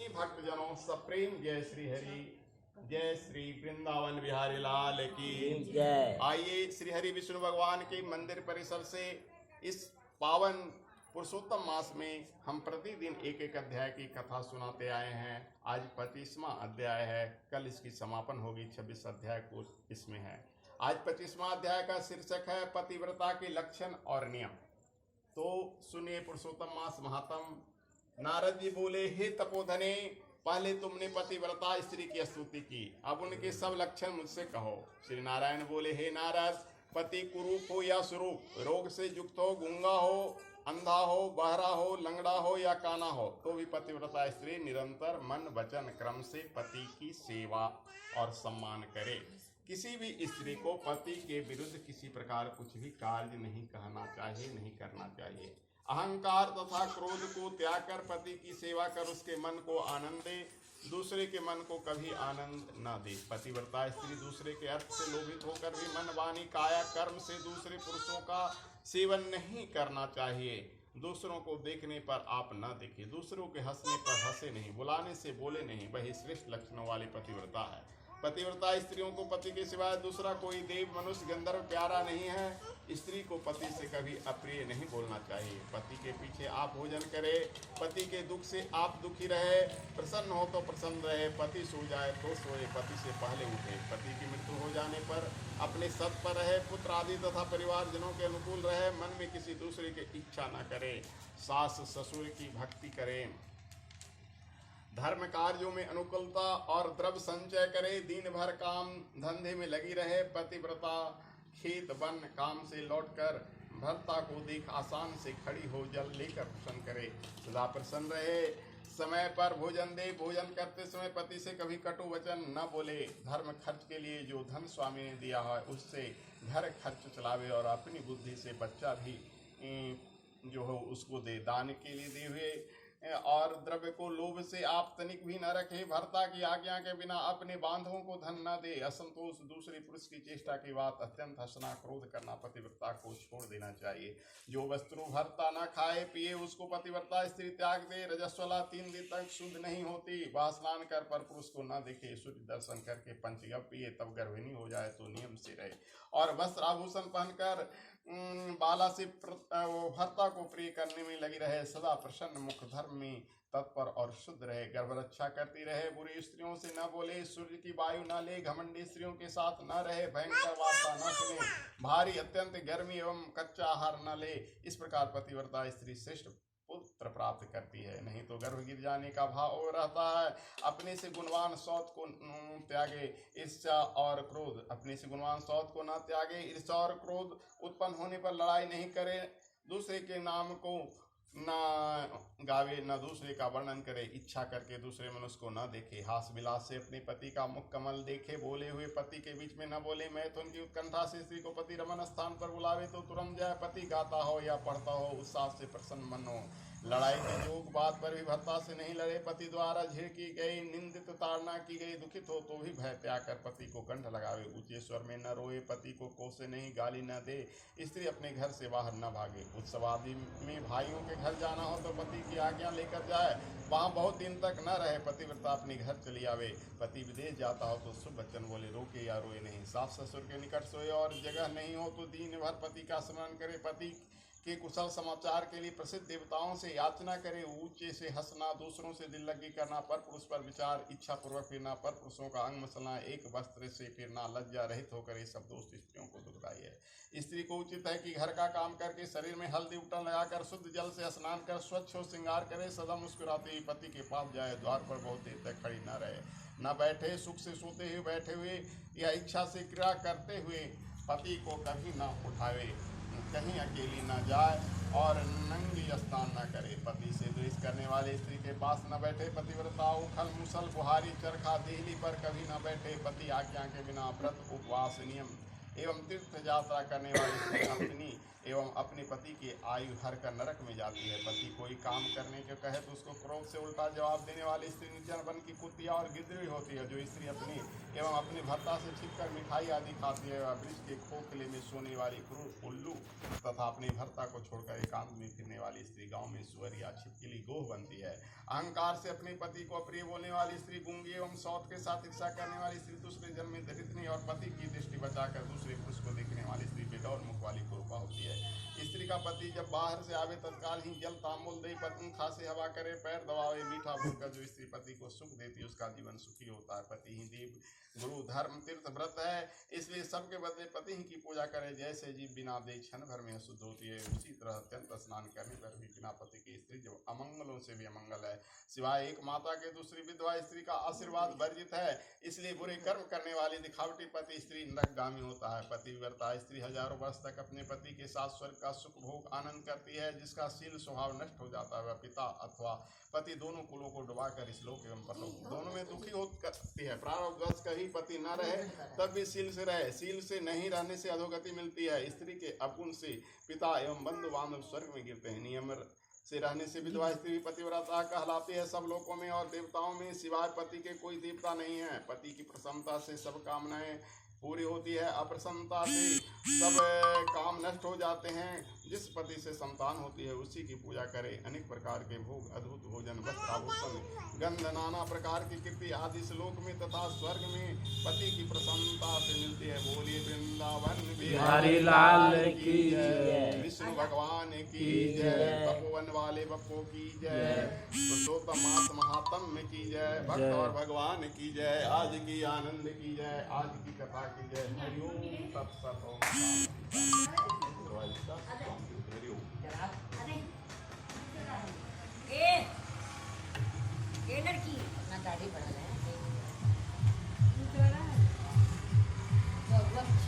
सभी भक्तजनों सप्रेम जय श्री हरि, जय श्री वृंदावन बिहारी लाल की जय। आइए श्री हरि विष्णु भगवान के मंदिर परिसर से इस पावन पुरुषोत्तम मास में हम प्रतिदिन एक एक अध्याय की कथा सुनाते आए हैं। आज 25वां अध्याय है, कल इसकी समापन होगी। 26 अध्याय को इसमें है। आज 25वां अध्याय का शीर्षक है पतिव्रता के लक्षण और नियम। तो सुनिए पुरुषोत्तम मास महात्म। नारद जी बोले, हे तपोधने, पहले तुमने पतिव्रता स्त्री की स्तुति की, अब उनके सब लक्षण मुझसे कहो। श्री नारायण बोले, हे नारद, पति कुरूप हो या स्वरूप, रोग से युक्त हो, गूंगा हो, अंधा हो, बहरा हो, लंगड़ा हो या काना हो, तो भी पतिव्रता स्त्री निरंतर मन वचन क्रम से पति की सेवा और सम्मान करे। किसी भी स्त्री को पति के विरुद्ध किसी प्रकार कुछ भी कार्य नहीं कहना चाहिए, नहीं करना चाहिए। अहंकार तथा क्रोध को त्याग कर पति की सेवा कर उसके मन को आनंद दे, दूसरे के मन को कभी आनंद न दे। पतिव्रता स्त्री दूसरे के अर्थ से लोभित होकर भी मन वाणी काया कर्म से दूसरे पुरुषों का सेवन नहीं करना चाहिए। दूसरों को देखने पर आप न देखें, दूसरों के हंसने पर हंसे नहीं, बुलाने से बोले नहीं, वही श्रेष्ठ लक्षणों वाली पतिव्रता है। पतिव्रता स्त्रियों को पति के सिवाय दूसरा कोई देव मनुष्य गंधर्व प्यारा नहीं है। स्त्री को पति से कभी अप्रिय नहीं बोलना चाहिए। पति के पीछे आप भोजन करें, पति के दुख से आप दुखी रहे, प्रसन्न हो तो प्रसन्न रहे, पति सो जाए तो सोए, पति से पहले उठे, पति की मृत्यु हो जाने पर अपने सत पर रहे, पुत्र आदि तथा परिवारजनों के अनुकूल रहे, मन में किसी दूसरे की इच्छा न करे, सास ससुर की भक्ति करें, धर्म कार्यों में अनुकूलता और द्रव्य संचय करे, दिन भर काम धंधे में लगी रहे। पतिव्रता खेत वन काम से लौटकर भर्ता को देख आसान से खड़ी हो जल लेकर प्रसन्न करे, सदा प्रसन्न रहे, समय पर भोजन दे, भोजन करते समय पति से कभी कटु वचन न बोले, धर्म खर्च के लिए जो धन स्वामी ने दिया है उससे घर खर्च चलावे और अपनी बुद्धि से बच्चा भी जो हो उसको दे, दान के लिए दे हुए, और द्रव्य को लोभ से आप तनिक भी न रखे, भर्ता की आज्ञा के बिना अपने बांधवों को धन न दे, असंतोष, दूसरे पुरुष की चेष्टा की बात, अत्यंत हंसना, क्रोध करना पतिव्रता को छोड़ देना चाहिए। जो वस्तु भर्ता न खाए पिए उसको पतिव्रता स्त्री त्याग दे। रजस्वला 3 दिन तक शुद्ध नहीं होती, वह स्नान कर पर पुरुष को न देखे, सूर्य दर्शन करके पंचगव्य पिए, तब गर्भिणी हो जाए तो नियम से रहे, और वस्त्र आभूषण पहनकर बाला से भर्ता को प्रिय करने में लगी रहे, सदा प्रसन्न मुख, धर्म में तत्पर और शुद्ध रहे, गर्भ रक्षा करती रहे, बुरी स्त्रियों से न बोले, सूर्य की वायु न ले, घमंडी स्त्रियों के साथ न रहे, भयंकर वार्ता न सुने, भारी अत्यंत गर्मी एवं कच्चा आहार न ले। इस प्रकार पतिव्रता स्त्री श्रेष्ठ पुत्र प्राप्त करती है, नहीं तो गर्भ गिर जाने का भाव रहता है। अपने से गुणवान सौत को त्यागे, ईर्ष्या और क्रोध, अपने से गुणवान सौत को न त्यागे, ईर्ष्या और क्रोध उत्पन्न होने पर लड़ाई नहीं करे, दूसरे के नाम को न गावे, न दूसरे का वर्णन करे, इच्छा करके दूसरे मनुष्य को न देखे, हास विलास से अपने पति का मुख कमल देखे, बोले हुए पति के बीच में न बोले, मैथुन की उत्कंठा से स्त्री को पति रमन स्थान पर बुलावे तो तुरंत जाए, पति गाता हो या पढ़ता हो उत्साह से प्रसन्न मन हो, लड़ाई की जोग बात पर भी भर्ता से नहीं लड़े, पति द्वारा झिड़की गई, निंदित ताड़ना की गई, दुखित हो तो भी भय त्याग कर पति को कंठ लगावे, ऊंचे स्वर में न रोए, पति को कोसे नहीं, गाली न दे, स्त्री अपने घर से बाहर न भागे, उत्सव आदि में भाइयों के घर जाना हो तो पति की आज्ञा लेकर जाए, वहाँ बहुत दिन तक न रहे, पतिव्रता अपने घर चली आवे, पति विदेश जाता हो तो शुभ वचन बोले, रोके या रोए नहीं, सास ससुर के निकट सोए और जगह नहीं हो तो दिन भर पति का स्मरण करे, पति के कुशल समाचार के लिए प्रसिद्ध देवताओं से याचना करे, ऊंचे से हंसना, दूसरों से दिल लगी करना, पर पुरुष पर विचार इच्छा पूर्वक फिरना, पर पुरुषों का अंग मसलना, एक वस्त्र से फिरना, लज्जा रहित होकर, ये सब दोष स्त्रियों को दुखदायी है। स्त्री को उचित है कि घर का काम करके शरीर में हल्दी उबटन लगाकर शुद्ध जल से स्नान कर स्वच्छ हो श्रृंगार करे, सदा मुस्कुराते ही पति के पास जाए, द्वार पर बहुत देर तक खड़ी न रहे, न बैठे, सुख से सोते हुए बैठे हुए या इच्छा से क्रिया करते हुए पति को कभी न उठावे, कहीं अकेली न जाए और नंगी स्नान न करे, पति से द्वेष करने वाले स्त्री के पास न बैठे, पतिव्रता उखल मुसल बुहारी चरखा देहली पर कभी न बैठे, पति आज्ञा के बिना व्रत उपवास नियम एवं तीर्थ यात्रा करने वाली स्त्री अपनी एवं अपने पति की आयु हर कर नरक में जाती है। पति कोई काम करने के कहे तो उसको क्रोध से उल्टा जवाब देने वाली स्त्री निर्जन वन की कुतिया और गिद्धि होती है। जो स्त्री अपनी एवं अपने भर्ता से छिपकर मिठाई आदि खाती है, वह वृक्ष के खोखले में सोने वाली क्रूर उल्लू तथा अपने भर्ता को छोड़कर एकांत में फिरने वाली स्त्री गांव में सुअर या छिपकली गोह बनती है। अहंकार से अपने पति को अप्रिय बोलने वाली स्त्री गूंगी एवं सौत के साथ ईर्षा करने वाली स्त्री दूसरे जन्म में दरिद्री और पति की दृष्टि बचाकर दूसरे पुरुष को देखने वाली स्त्री बेडौर मुख वाली कुरूपा होती है। स्त्री का पति जब बाहर से आवे तत्काल ही जल तांबुल दे, पत्नी खासे हवा करे, पैर दबावे, मीठा बोलकर जो स्त्री पति को सुख देती है उसका जीवन सुखी होता है। पति ही देव गुरु धर्म तीर्थ व्रत है, इसलिए सबके बदले पति ही की पूजा करे। जैसे जीव बिना दे क्षण भर में अशुद्ध होती है, उसी तरह अत्यंत स्नान करने पर भी बिना पति की स्त्री जो अमंगलों से भी अमंगल है। सिवाय एक माता के दूसरी विधवा स्त्री का आशीर्वाद वर्जित है, इसलिए बुरे कर्म करने वाली दिखावटी पति स्त्री नरकगामी होता है। पतिव्रता स्त्री हजारों वर्ष तक अपने पति के साथ स्वर्ग का सुख भोग आनंद करती है। जिसका शील स्वभाव नष्ट हो जाता है, वह पिता अथवा पति दोनों कुलों को डुबाकर इस लोक एवं परलोक दोनों में दुखी हो करती है। प्रारब्धवश कहीं पति न रहे तब भी शील से रहे, शील से नहीं रहने से अधोगति मिलती है। स्त्री के अवगुण से पिता एवं बंधु बांधव स्वर्ग में गिरते हैं। नियम से रहने से विधवा स्त्री पतिव्रता कहलाती है। सब लोकों में और देवताओं में सिवाय पति के कोई देवता नहीं है। पति की प्रसन्नता से सब कामनाएं पूरी होती है, अप्रसन्नता से सब काम नष्ट हो जाते हैं। जिस पति से संतान होती है उसी की पूजा करे। अनेक प्रकार के भोग, अद्भुत भोजन, वस्त्र आभूषण, गंध, नाना प्रकार की कीर्ति आदि श्लोक में तथा स्वर्ग में पति की प्रसन्नता से मिलती है। बोलिए वृंदावन बिहारी लाल की जय, विष्णु भगवान की जय, तपोवन वाले बप्पो की जय, पुरुषोत्तम मास महात्म्य की जय, भक्त और भगवान की जय, आज की आनंद की जय, आज की कथा की जय। हरि ओम तत्सत।